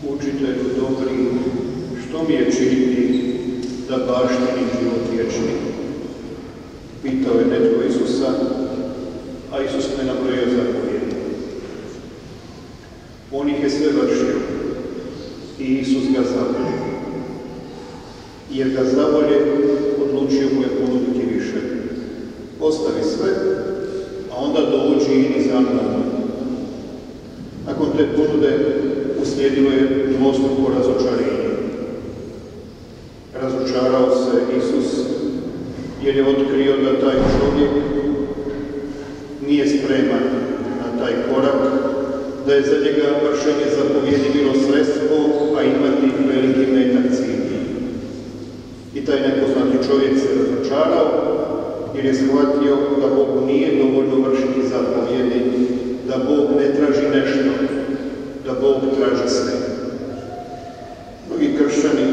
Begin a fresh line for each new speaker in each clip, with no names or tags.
Učitelju dobri, što mi je činiti da baštinim život vječni? Pitao je netko Isusa, a Isus ne nabrojao zapovjedi. On ih je sve vršio i Isus ga zavolje. Jer ga zavolje, odlučio mu je ponuditi više. Ostavi sve, a onda dođi i idi za mnom. Nakon te ponude uslijedilo je dvostruko razočarenje. Razočarao se Isus jer je otkrio da taj čovjek nije spreman na taj korak, da je za njega vršenje zapovjedi bilo sredstvo, a imati veliki metak cilj. I taj nepoznati čovjek se razočarao jer je shvatio da Bogu nije dovoljno vršiti zapovjedi, da Bog ne traži nešto, da Bog traži sve. Mnogi kršćani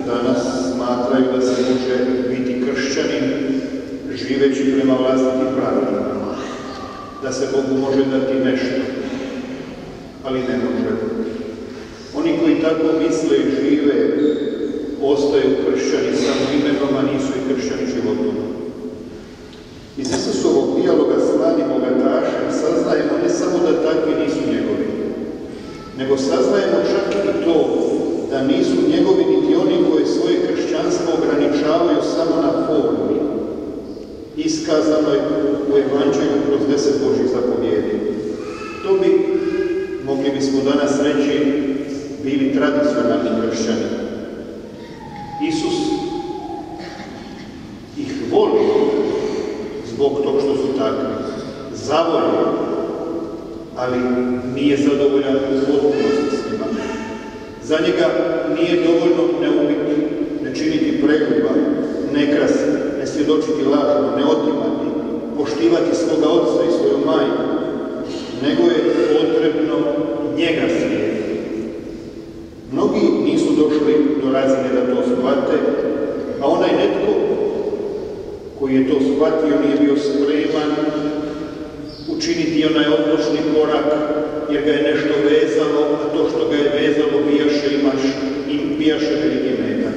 danas smatraju da se može biti kršćanin živeći prema vlastitim pravilima, da se Bogu može dati nešto, ali ne može. Oni koji tako misle i žive ostaju kršćani samo imenom, a nisu i kršćani životom. Iz Isusovog dijaloga s mladim bogatašem saznajemo ne samo da takvi nisu njegovi, nego saznajemo čak i to da nisu njegovi niti oni koji svoje kršćanstvo ograničavaju samo na formi, iskazanoj u Evanđelju kroz 10 Božjih zapovjedi. To bi, mogli bismo danas reći, bili tradicionalni kršćani. Isus ih voli zbog tog što su takvi, zavolje, ali nije zadovoljan u potpunosti s njima. Za njega nije dovoljno ne ubiti, ne činiti preguba, ne krasti, ne svjedočiti lažno, ne otimati, poštivati svoga oca i svoju majku, nego je potrebno njega slijediti. Mnogi nisu došli do razine da to shvate, a onaj netko koji je to shvatio nije bio spreman učiniti onaj odlučni korak, jer ga je nešto vezalo, a to što ga je vezalo bijaše veliki metak.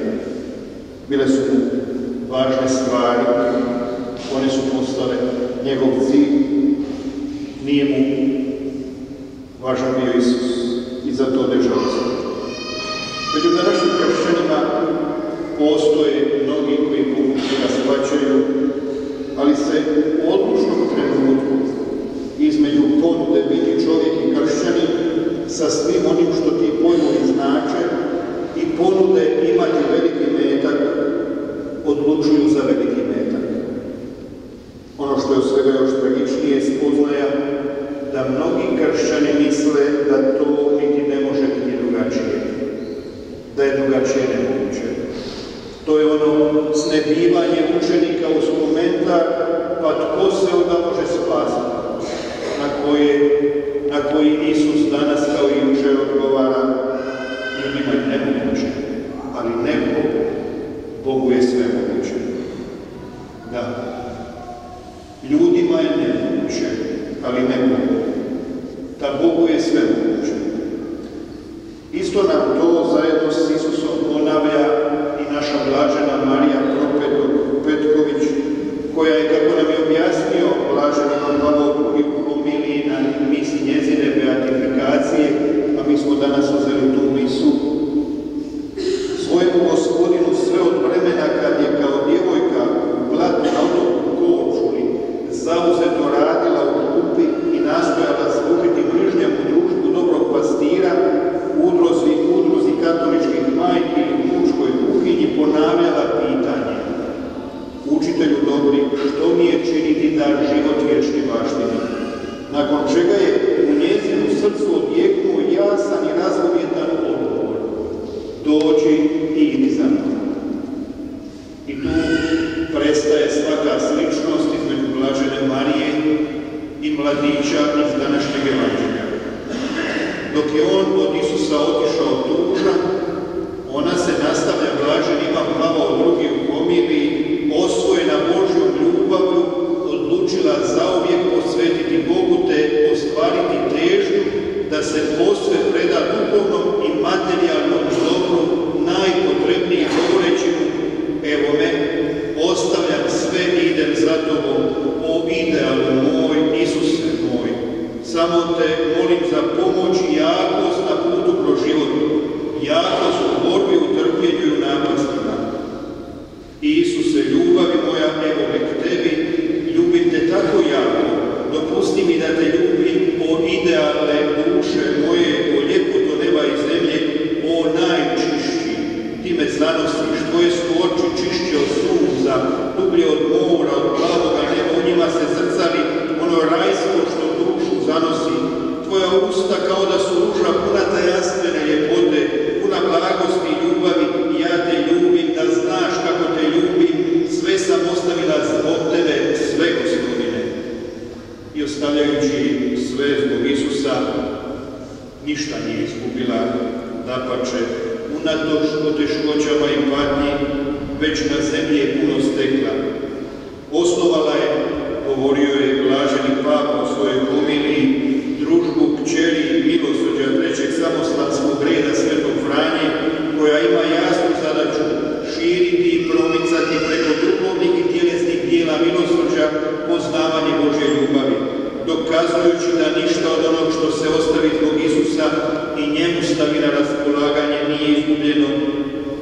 Bile su mu važne stvari, one su postale njegov cilj, nije mu važan bio Isus i zato održao se. Među današnjim kršćanima postoje mnogi koji ga shvaćaju, ali se u odlučnom trenutku između ponude biti čovjek i kršćanin sa svim onim što ti pojmovi znače i ponude imati veliki metak, odlučuju za veliki metak. Ono što je od svega još tragičnije je spoznaja da mnogi kršćani misle da to niti ne može biti drugačije, da je drugačije nemoguće. To je ono snebivanje učenika uz komentar, pa tko se onda može spasiti? Na koji Isus danas kao i jučer odgovara, ljudima je nemoguće, ali ne Bogu. Bogu je sve moguće. Da. Ljudima je nemoguće, ali ne Bogu. Da Bogu je sve moguće. Isto nam to zajedno s Isusom ponavlja i naša blažena Marija Petković, koja je, kako nam je objasnio blaženi Pavao II u homiliji na misi njezine beatifikacije, a mi smo danas uzeli tu misu, svojemu Gospodinu sve od vremena kad je kao djevojka u Blatu na otoku Korčuli zauzeto radila u grupi i nastojala služiti bližnjem u društvu dobrog pastira, udruzi katoličkih majki ili mučkoj kuhinji ponavljala pitanje: Učitelju dobri, što mi je činiti da život vječni baštini? Nakon čega je u njezinu srcu odjeknuo jasan i razumjetan odgovor: dođi i idi za mnom. I tu prestaje svaka sličnost između blažene Marije i mladića iz današnjeg Evanđelja. Dok je on od Isusa otišao tužan, ona se nastavlja blažen Ivan Pavao II u homiliji, osvojena Božjom ljubavlju, odlučila zauvijek posvetiti Bogu te ostvariti težnju da se posve preda duhovnom i materijalnom materijalnom dobru najpotrebniji, govoreći mu: evo me, ostavljam sve i idem za tobom, o idealu moj, Isuse moj. Samo te molim za pomoć i jakost na putu kroz život, jakost u borbi, u trpljenju i u napastima. Isuse, ljubavi moja, evo me k tebi, ljubim te tako jako, dopusti mi da te ljubim, o idealne duše moje, o ljepoto neba i zemlje, o najčišći. Ti me zanosiš, tvoje su oči čišće od sunca, dublje od mora, od plavoga neba, u njima se zrcali ono rajsko što dušu zanosi. Tvoja usta kao da su ruža puna tajanstvene ljepote, puna blagosti i ljubavi, i ja te ljubim, da znaš kako te ljubim, sve sam ostavila zbog tebe, sve, Gospodine. I ostavljajući sve zbog Isusa, ništa nije izgubila, dapače, unatoč poteškoćama i patnji, već na zemlji je puno stekla. Osnovala je, govorio je blaženi Papa u svojoj homiliji, družbu kćeri milosrđa trećeg samoslavskog reda Svetog Franje, koja ima jasnu zadaću širiti i promicati preko duhovnih i tjelesnih dijela milosrđa poznavanje Božje ljubavi, dokazujući da ništa od onog što se ostavi zbog Isusa i njemu stavi na raspolaganje nije izgubljeno,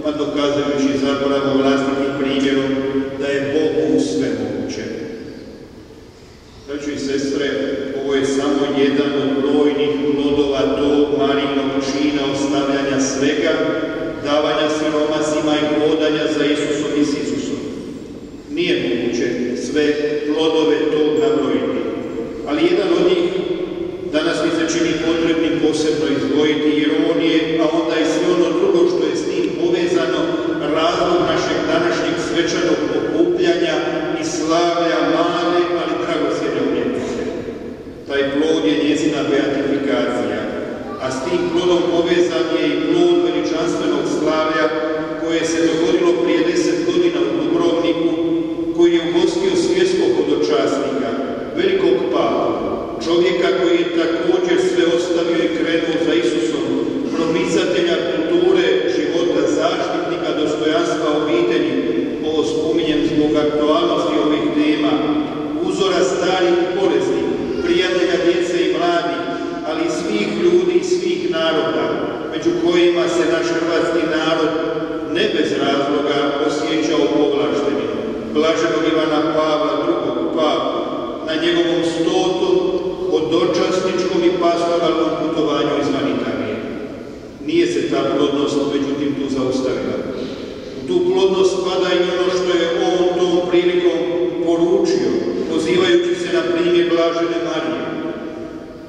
pa dokazujući zapravo vlastitim primjerom da je Bogu sve moguće. Braćo i sestre, ovo je samo jedan od brojnih plodova tog Marijinog čina ostavljanja svega, davanja siromasima i hodanja za Isusom i s Isusom. Nije moguće sve plodove tog nabrojiti, ali jedan od njih danas mi se čini potrebnim posebno izdvojiti, jer on je, a onda i sve ono drugo što je s njim povezano, razlog našeg današnjeg svečanog okupljanja i slavlja male, ali dragocjene umjetnice. Taj plod je njezina beatifikacija, a s tim plodom povezan je i plod veličanstvenog slavlja koje se dogodilo prije 10 godina u Dubrovniku, koji je ugostio svjetskog hodočasnika, velikog papu, čovjeka koji je također sve ostavio i krenuo za Isusom, promicatelja kulture, života, zaštitnika, dostojanstva obitelji. Ovo spominjem zbog aktualnosti ovih tema, uzora starih i bolesnih, prijatelja djece i mladih, ali i svih ljudi i svih naroda, među kojima se naš hrvatski narod ne bez razloga osjećao povlaštenim. Blaženog Ivana Pavla II. Papu na njegovom 100. hodočasničkom i pastoralnom putovanju izvan Italije. Nije se ta plodnost međutim tu zaustavila. U tu plodnost spada i ono što je on tom prilikom poručio, pozivajući se na primjer Blažene Marije.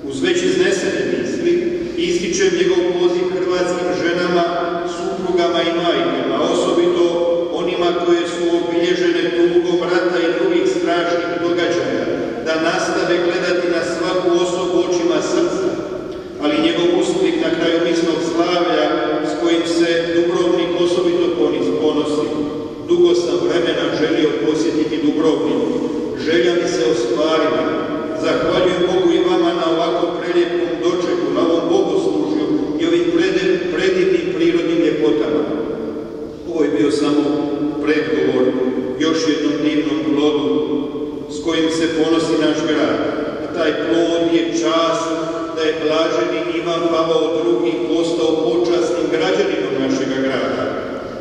Uz već iznesene misli ističem njegov poziv hrvatskim ženama, suprugama i majkama, osobito onima koje su obilježene tugom rata i drugih strašnih događaja, da nastave gledati na svaku osobu očima srca, ali njegov uspjeh na kraju misnog slavlja s kojim se Dubrovnik osobito ponosi. Dugo sam vremena želio posjetiti Dubrovnik. Želja mi se ostvarila. Zahvaljujem Bogu i vama na ovako prelijepom dočeku, na ovom bogoslužju i ovim predivnim prirodnim ljepotama. Ovo je bio samo predgovor još jednom divnom plodu s kojim se ponosi naš grad. A taj plod je čast da je blaženi Ivan Pavao II. Postao počasnim građaninom našega grada.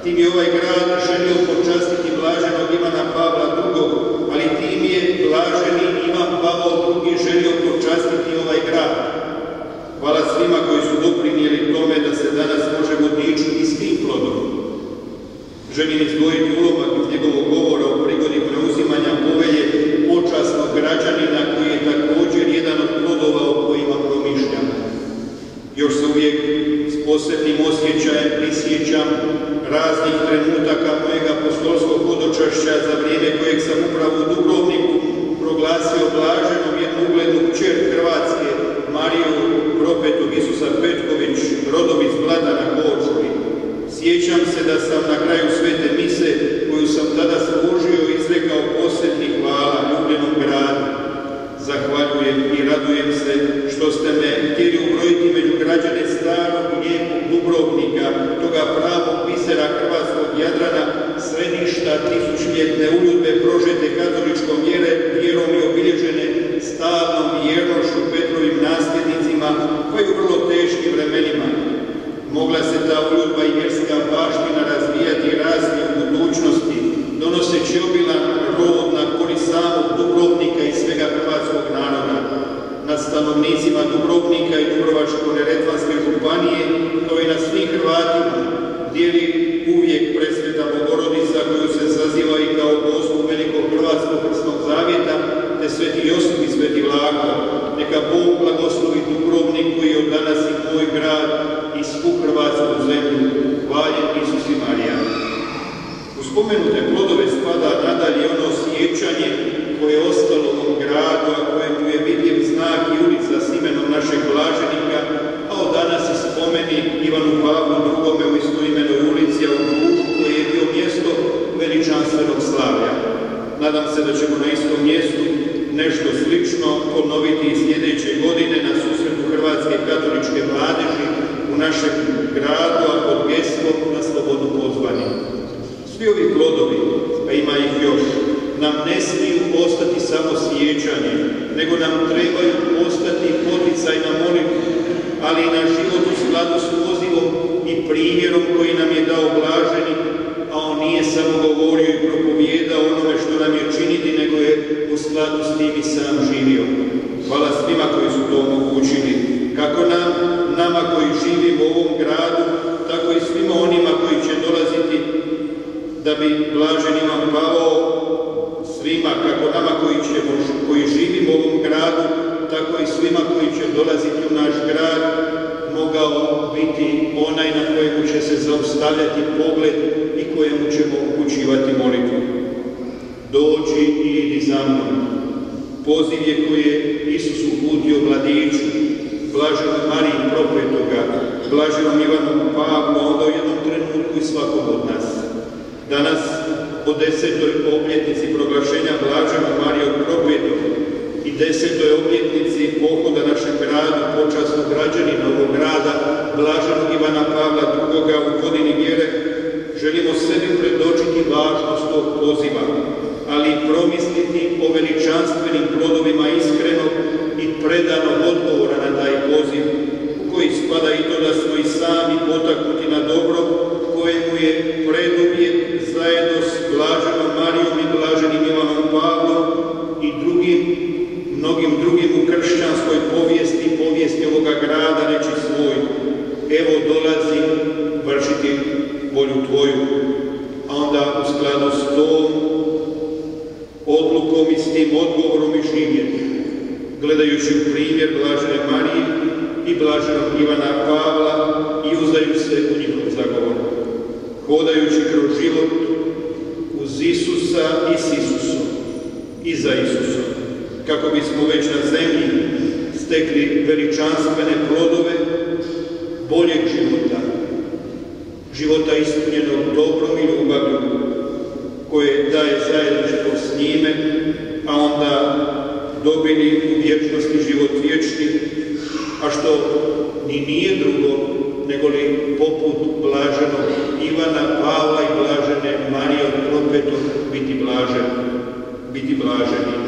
Tim je ovaj grad želio počastiti blaženog Ivana Pavla II. Ali tim je blaženi Ivan Pavao II. Želio počastiti ovaj grad. Hvala svima koji su doprinijeli tome da se danas možemo dičiti s tim plodom. Želim izdvojiti ulomak iz njegovog govora o prigodi preuzimanja povelje počasnog građanina, koji je također jedan od plodova o kojima promišljamo. Još se uvijek s posebnim osjećajem prisjećam raznih trenutaka mojeg apostolskog hodočašća, za vrijeme kojeg sam upravo u Dubrovniku proglasio blaženom jednu uglednu kćer Hrvatske, Mariju Propetog Isusa Petković, rodom iz Blata na Korčuli. Sjećam se da sam na kraju svete mise, koju sam tada služio, izrekao posebni hvala ljubljenom gradu. Zahvaljujem i radujem se što ste me htjeli ubrojiti među građane starog i lijepog Dubrovnika, hrvatskog Jadrana, središta tisućljetne uljudbe prožete katoličkom vjerom i obilježene stalnom vjernošću Petrovim nasljednicima, pa i u vrlo teškim vremenima. Mogla se ta uljudba i vjerska baština razvijati i rasti u budućnosti, donoseći obilan rod na korist samog Dubrovnika i svega hrvatskog naroda. Nad stanovnicima Dubrovnika i Dubrovačko-neretvanske županije, kao i na svim Hrvatima, dijeli uvijek presveta Bogorodica, koju se zaziva i kao gospu velikog hrvatskog krstnog zavjeta, te sveti Josip i sveti Vlaho. Neka Bog blagoslovi Dubrovnik, koji je od danas i moj grad i svu hrvatsku zemlju. Hvaljen Isus i Marija. U spomenute plodove spada nadalje ono sjećanje koje je ostalo u ovom gradu, a kojemu je vidljiv znak i ulica s imenom našeg blaženika, a od danas i spomenik Ivanu Pavlu II. U istoimenoj ulici, a u Gružu, koje je bio mjesto veličanstvenog slavlja. Nadam se da ćemo na istom mjestu nešto slično ponoviti i sljedeće godine na susretu Hrvatske katoličke mladeži u našem gradu, a pod geslom na slobodu pozvani. Svi ovi plodovi, a ima ih još, nam ne smiju ostati samo sjećanje, nego nam trebaju ostati poticaj na molitvu, ali i na život u skladu s pozivom i primjerom koji nam je dao blaženik, a on nije samo govorio i propovijedao onome što nam je činiti, nego je u skladu s tim i sam živio. Hvala svima koji su to omogućili, kako nama koji živimo u ovom gradu, tako i svima onima koji će dolaziti, da bi blažen Ivan Pavao svima, kako nama koji živimo u ovom gradu, tako i svima koji će dolaziti u naš grad, mogao biti onaj na kojemu će se zaustavljati pogled i kojemu ćemo upućivati molitvu. Dođi i idi za mnom. Poziv je koji je Isus uputio mladiću, blaženom Mariji Propetoga, blaženom Ivanu Pavlu, onda u jednom trenutku i svakom od nas. Danas, po 10. obljetnici proglašenja blaženog Marijom Propetog i 10. obljetnici pohoda našem gradu, počasnog građanina ovog grada, blaženog Ivana Pavla II. U godini vjere, želimo sebi predočiti važnost tog poziva, ali i promisliti o veličanstvenim plodovima iskrenog i predanog odgovora na taj poziv, u koji spada i to da smo i sami potaknuti na dobro, kojemu je preduvjet zajedno s blaženom Marijom i blaženim Ivanom Pavlom i mnogim drugim u kršćanskoj povijesti ovoga grada reći svoj: evo dolazi vršiti volju Tvoju. A onda u skladu s tom odlukom i s tim odgovorom i živjeti, gledajući u primjer blažene Marije i blaženog Ivana Pavla i uzdajući se u njihov zagovor, hodajući kroz život uz Isusa i s Isusom i za Isusom, kako bismo već na zemlji stekli veličanstvene plodove boljeg života ispunjenog dobrom i ljubavlju, koje daje zajedništvo s njime, a onda dobili u vječnosti život vječni, a što ni nije drugo nego li poput blaženog Ivana Pavla i blažene Marije Propetog biti blaženi.